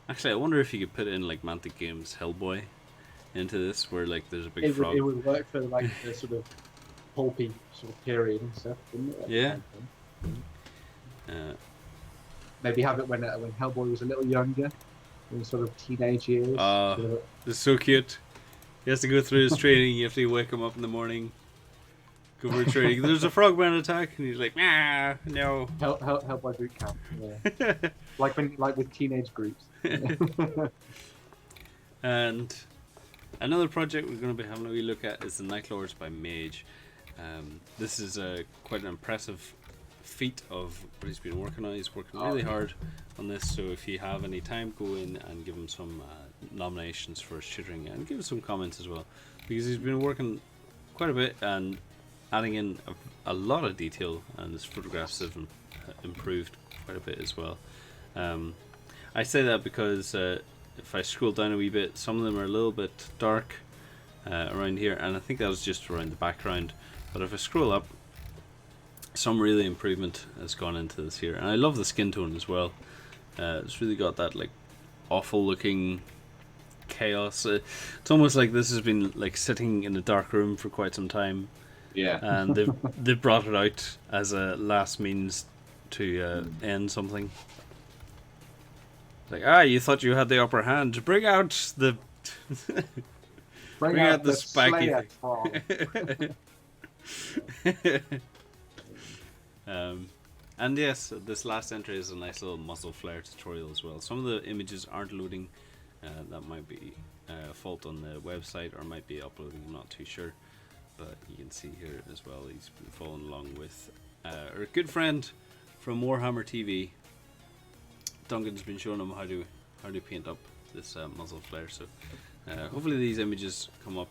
Actually, I wonder if you could put in Mantic Games Hellboy into this, where like there's a big It frog. would work for like the sort of pulpy sort of period and stuff, wouldn't it? Yeah. Kind of thing. Uh, Maybe have it when Hellboy was a little younger, in sort of teenage years. Sort of, it's so cute. He has to go through his training. You have to wake him up in the morning, go for training. There's a frogman attack, and he's like, nah, no. Hellboy boot camp. Yeah. like with teenage groups. And another project we're going to be having a wee look at is the Night Lords by Mage. This is quite an impressive feat of what he's been working on. He's working really hard on this, so if you have any time, go in and give him some nominations for tutoring and give him some comments as well, because he's been working quite a bit and adding in a lot of detail, and his photographs have improved quite a bit as well. I say that because if I scroll down a wee bit, some of them are a little bit dark around here, and I think that was just around the background, but if I scroll up, some really improvement has gone into this here, and I love the skin tone as well. It's really got that like awful looking chaos. It's almost like this has been like sitting in a dark room for quite some time. Yeah. And they've brought it out as a last means to end something. Like, you thought you had the upper hand. Bring out the Bring out the spiky thing. And yes, this last entry is a nice little muzzle flare tutorial as well. Some of the images aren't loading. That might be a fault on the website, or might be uploading, I'm not too sure. But you can see here as well, he's been following along with our good friend from Warhammer TV. Duncan's been showing him how to paint up this muzzle flare. So hopefully these images come up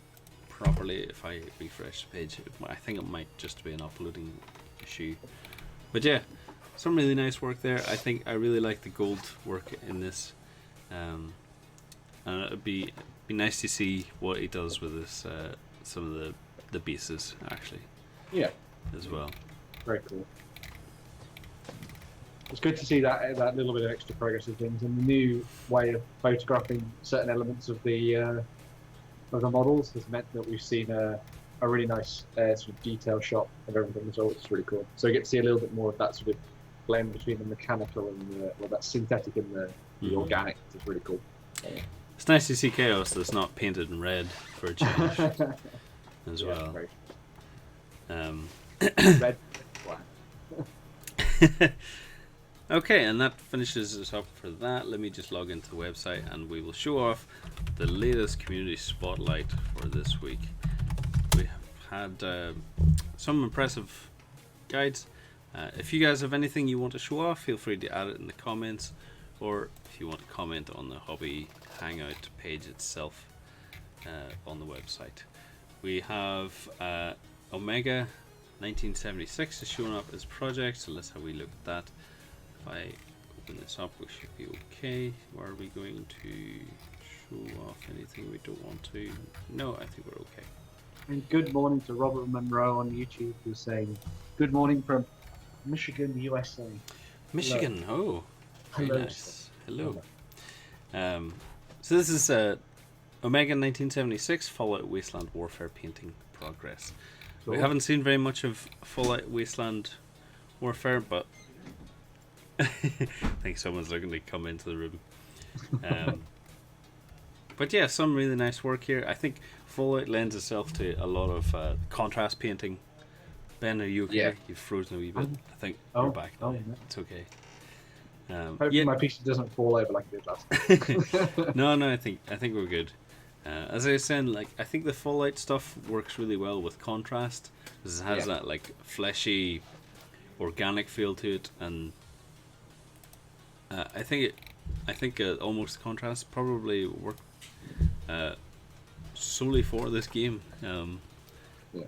properly. If I refresh the page, I think it might just be an uploading issue. But yeah, some really nice work there. I think I really like the gold work in this, and it'd be nice to see what he does with this. Some of the bases actually. Yeah. As well. Very cool. It's good to see that little bit of extra progress of things, and the new way of photographing certain elements of the models has meant that we've seen a really nice sort of detail shot of everything as well, which is really cool. So you get to see a little bit more of that sort of blend between the mechanical and that synthetic and the organic, which is really cool. It's nice to see chaos that's not painted in red for a change as well. Red. Okay, and that finishes us up for that. Let me just log into the website and we will show off the latest community spotlight for this week. We have had some impressive guides. If you guys have anything you want to show off, feel free to add it in the comments, or if you want to comment on the Hobby Hangout page itself on the website. We have Omega 1976 is showing up as project, so let's have a look at that. If I open this up, we should be okay. Are we going to show off anything we don't want to? No, I think we're okay. And good morning to Robert Monroe on YouTube, who's saying, "Good morning from Michigan, USA." Michigan, Hello. very nice. Hello. So this is Omega 1976 Fallout Wasteland Warfare painting progress. Cool. We haven't seen very much of Fallout Wasteland Warfare, but I think someone's looking to come into the room. But yeah, some really nice work here. I think Fallout lends itself to a lot of contrast painting. Ben, are you okay? Yeah. You've frozen a wee bit. I think you're back. Yeah. It's okay. Hopefully my PC doesn't fall over like it did last time. No, I think we're good. As I was saying, like, I think the Fallout stuff works really well with contrast, because it has that like fleshy, organic feel to it, and I think almost contrast probably work solely for this game.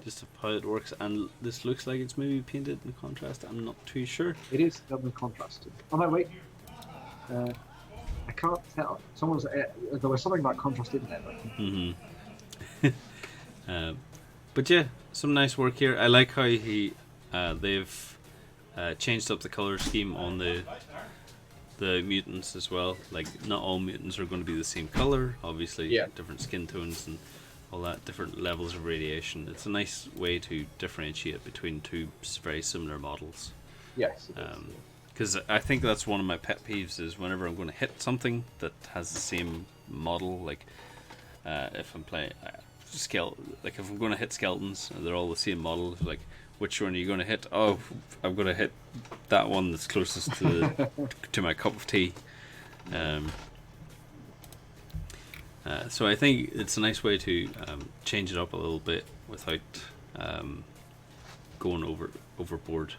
Just how it works, and this looks like it's maybe painted in contrast. I'm not too sure. It is double contrasted. Oh no, wait. I can't tell. There was something about contrast in there. But yeah, some nice work here. I like how they've changed up the color scheme on the mutants as well. Like, not all mutants are going to be the same color. Obviously, Yeah. different skin tones and all that, different levels of radiation. It's a nice way to differentiate between two very similar models. Yes. It is, Because I think that's one of my pet peeves is whenever I'm going to hit something that has the same model, like if I'm playing like if I'm going to hit skeletons and they're all the same model, like which one are you going to hit? Oh, I'm going to hit that one that's closest to to my cup of tea. So I think it's a nice way to change it up a little bit without going overboard.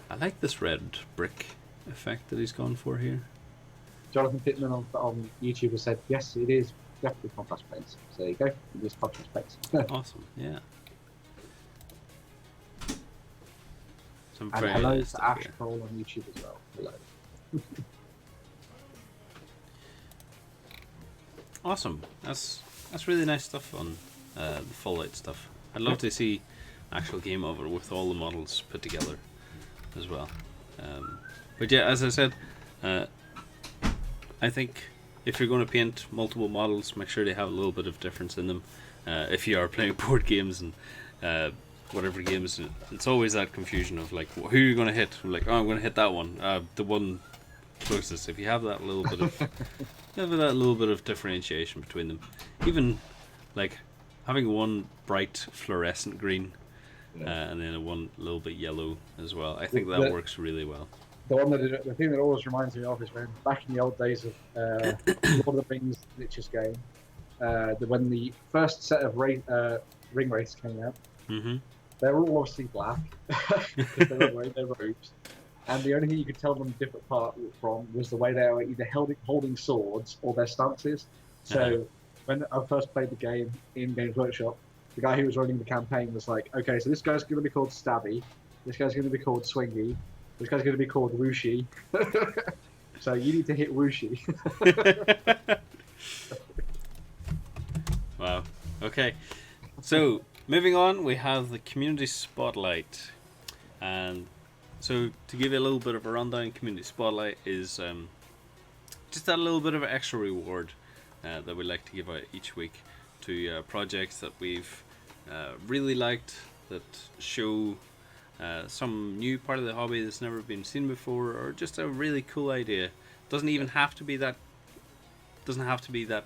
I like this red brick effect that he's gone for here. Jonathan Pittman on YouTube has said, yes, it is definitely contrast paints. So there you go, it is contrast paints. Awesome, yeah. Some And very hello nice to stuff Ash here. Troll on YouTube as well. Hello. Awesome. That's really nice stuff on the Fallout stuff. I'd love to see actual game of it with all the models put together as well. But yeah, as I said, I think if you're going to paint multiple models, make sure they have a little bit of difference in them. If you are playing board games and whatever games, it's always that confusion of like, who are you going to hit? I'm like, oh, I'm going to hit that one, the one closest. If you have that little bit of differentiation between them, even like having one bright fluorescent green and then one little bit yellow as well, I think that works really well. The thing that always reminds me of is when back in the old days of Lord of the Rings Lich's game, when the first set of ring races came out, they were all obviously black because they were wearing their robes, and the only thing you could tell them different part from was the way they were either holding swords or their stances. So when I first played the game in Games Workshop, the guy who was running the campaign was like, okay, so this guy's going to be called Stabby, this guy's going to be called Swingy, this guy's going to be called Wooshie. So you need to hit Wooshie. Wow. Okay. So moving on, we have the community spotlight, and so to give you a little bit of a rundown, community spotlight is just that little bit of an extra reward that we like to give out each week to projects that we've really liked, that show some new part of the hobby that's never been seen before, or just a really cool idea. Doesn't even have to be that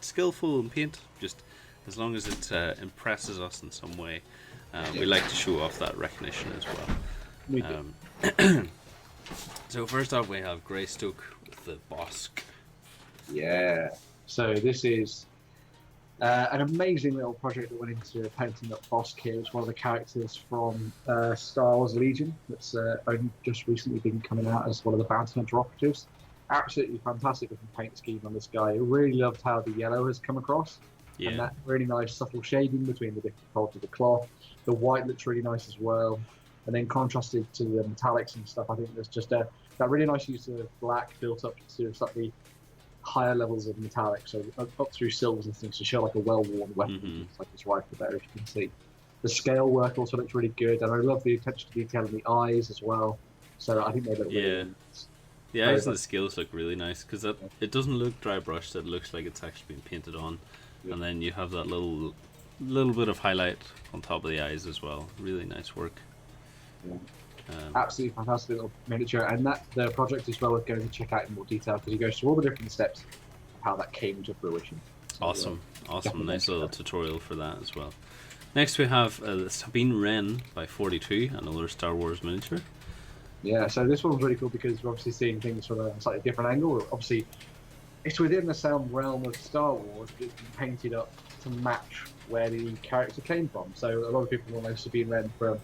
skillful in paint, just as long as it impresses us in some way. We like to show off that recognition as well. So first up we have Greystoke with the Bosk. Yeah. So this is an amazing little project that went into painting up Bosk here. It's one of the characters from Star Wars Legion that's only just recently been coming out as one of the bounty hunter operatives. Absolutely fantastic looking paint scheme on this guy. I really loved how the yellow has come across. Yeah. And that really nice subtle shading between the different colors of the cloth. The white looks really nice as well. And then contrasted to the metallics and stuff, I think there's just that really nice use of black built up to slightly higher levels of metallic, so up through silvers and things to show like a well-worn weapon. It's like his rifle there, as you can see. The scale work also looks really good, and I love the attention to detail in the eyes as well. So I think they look really nice. The eyes and the scales look really nice because it doesn't look dry brushed. It looks like it's actually been painted on, and then you have that little bit of highlight on top of the eyes as well. Really nice work. Yeah. Absolutely fantastic little miniature, and that the project is well worth going to check out in more detail because he goes through all the different steps of how that came to fruition. So, awesome, nice little tutorial for that as well. Next we have Sabine Wren by 42, another Star Wars miniature. Yeah, so this one's really cool because we're obviously seeing things from a slightly different angle. Obviously, it's within the same realm of Star Wars, but it's been painted up to match where the character came from. So a lot of people will know Sabine Wren from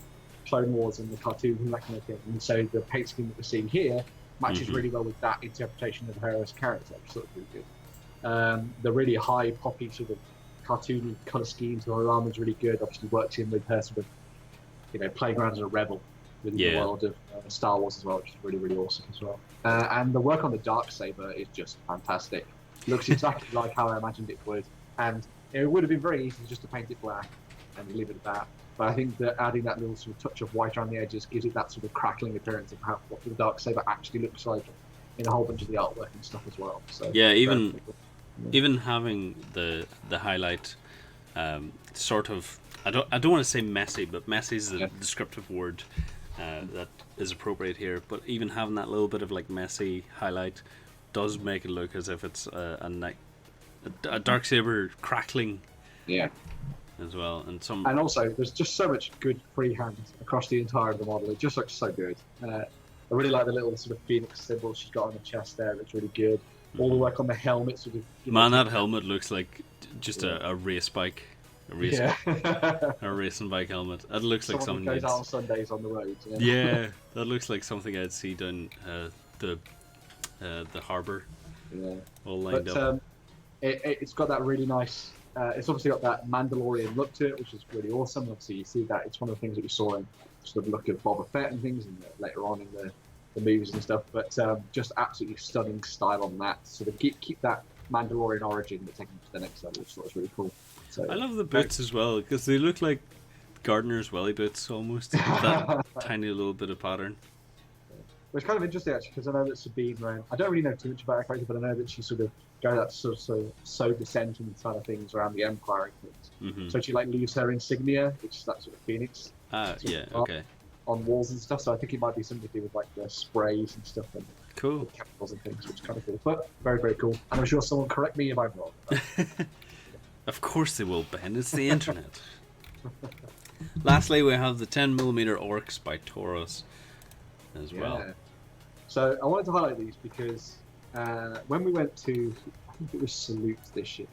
Clone Wars and the cartoons and that kind of thing. And so the paint scheme that we're seeing here matches really well with that interpretation of her as a character, which looks really good. The really high poppy sort of cartoony colour scheme to her armor is really good. Obviously works in with her sort of, playing around as a rebel within the world of Star Wars as well, which is really, really awesome as well. And the work on the Darksaber is just fantastic. Looks exactly like how I imagined it would. And it would have been very easy just to paint it black and leave it at that. But I think that adding that little sort of touch of white around the edges gives it that sort of crackling appearance of what the Darksaber actually looks like in a whole bunch of the artwork and stuff as well. So yeah, very cool. even having the highlight, sort of, I don't want to say messy, but messy is a descriptive word that is appropriate here. But even having that little bit of like messy highlight does make it look as if it's a Darksaber crackling. Yeah. As well, and also there's just so much good freehand across the entire of the model. It just looks so good. I really like the little sort of phoenix symbol she's got on the chest there. It's really good. All the work on the helmet, sort of. Man, that helmet looks like just a race bike, a racing bike helmet. That looks like something goes out on Sundays on the road. Yeah, that looks like something I'd see down the harbour. Yeah, all lined up. It's got that really nice. It's obviously got that Mandalorian look to it, which is really awesome. Obviously, you see that it's one of the things that we saw in sort of look of Boba Fett and things, and later on in the movies and stuff. But just absolutely stunning style on that. So to keep that Mandalorian origin, but taking it to the next level, which was really cool. So I love the boots as well because they look like gardener's welly boots almost. With that tiny little bit of pattern. It's kind of interesting actually because I know that Sabine ran. I don't really know too much about her character, but I know that she sort of goes out so dissenting side of things around the Empire and things. Mm-hmm. So she like leaves her insignia, which is that sort of phoenix. Yeah, okay. On walls and stuff. So I think it might be something to do with like the sprays and stuff and cool chemicals and things, which is kind of cool. But very very cool. And I'm sure someone will correct me if I'm wrong. Of course they will, Ben. It's the internet. Lastly, we have the 10mm orcs by Tauros as well. So I wanted to highlight these because when we went to, I think it was Salute this year,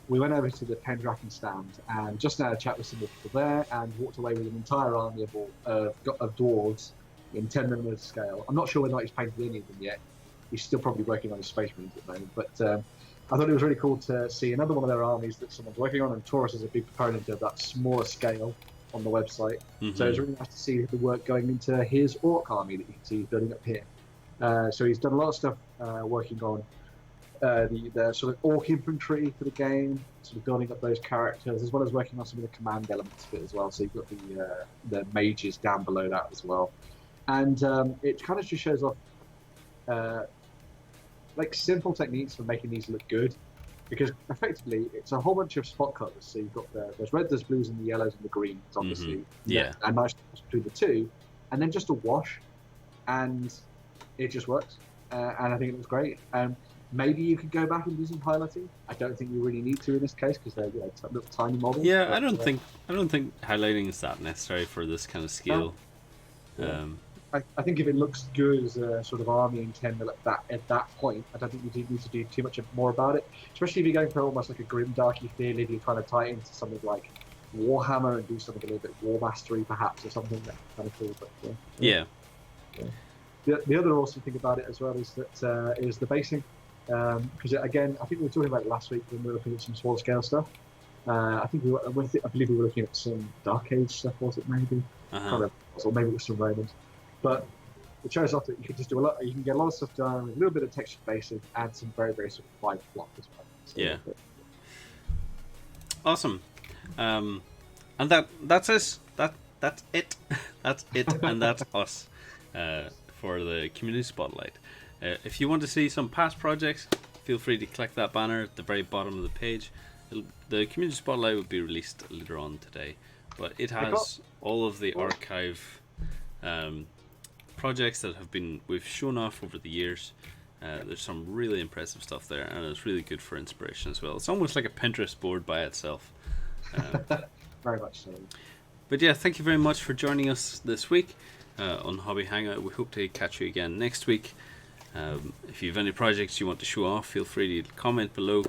we went over to the Pendragon stand and just had a chat with some of the people there and walked away with an entire army of dwarves in 10mm scale. I'm not sure whether or not he's painted any of them yet. He's still probably working on his Space Marines at the moment, but I thought it was really cool to see another one of their armies that someone's working on, and Tauros is a big proponent of that smaller scale on the website. Mm-hmm. So it's really nice to see the work going into his orc army that you can see building up here. So he's done a lot of stuff working on the sort of orc infantry for the game, sort of building up those characters, as well as working on some of the command elements of it as well. So you've got the mages down below that as well. And it kind of just shows off like simple techniques for making these look good, because effectively it's a whole bunch of spot colors. So you've got there's red, there's blues, and the yellows and the greens, obviously. Mm-hmm. Yeah. And nice between the two, and then just a wash, and it just works. And I think it looks great. Maybe you could go back and do some highlighting. I don't think you really need to in this case because they're little tiny models. Yeah, but, I don't think highlighting is that necessary for this kind of scale. Yeah. I think if it looks good as a sort of army in 10 at that point, I don't think you need to do too much more about it. Especially if you're going for almost like a grimdarky feel, if you're trying to tie it into something like Warhammer and do something a little bit War Mastery perhaps, or something that's kind of cool. But yeah. The other awesome thing about it as well is that is the basing. Because again, I think we were talking about it last week when we were looking at some small scale stuff. I believe we were looking at some Dark Age stuff, was it maybe? Or maybe it was some Romans. But it shows off that you can just do a lot. You can get a lot of stuff done with a little bit of texture basing and some very very sort of fine plot as well. So, yeah. Awesome. And that's us. That's it. That's it, and that's us for the community spotlight. If you want to see some past projects, feel free to click that banner at the very bottom of the page. The community spotlight will be released later on today, but it has all of the archive projects that we've shown off over the years. There's some really impressive stuff there, and it's really good for inspiration as well. It's almost like a Pinterest board by itself. Very much so. But yeah, thank you very much for joining us this week on Hobby Hangout. We hope to catch you again next week. If you have any projects you want to show off, feel free to comment below,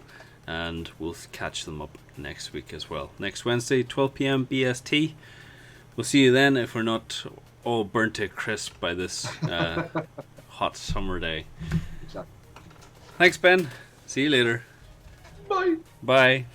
and we'll catch them up next week as well. Next Wednesday, 12 p.m. BST. We'll see you then if we're not all burnt to crisp by this hot summer day. Exactly. Thanks, Ben. See you later. Bye. Bye.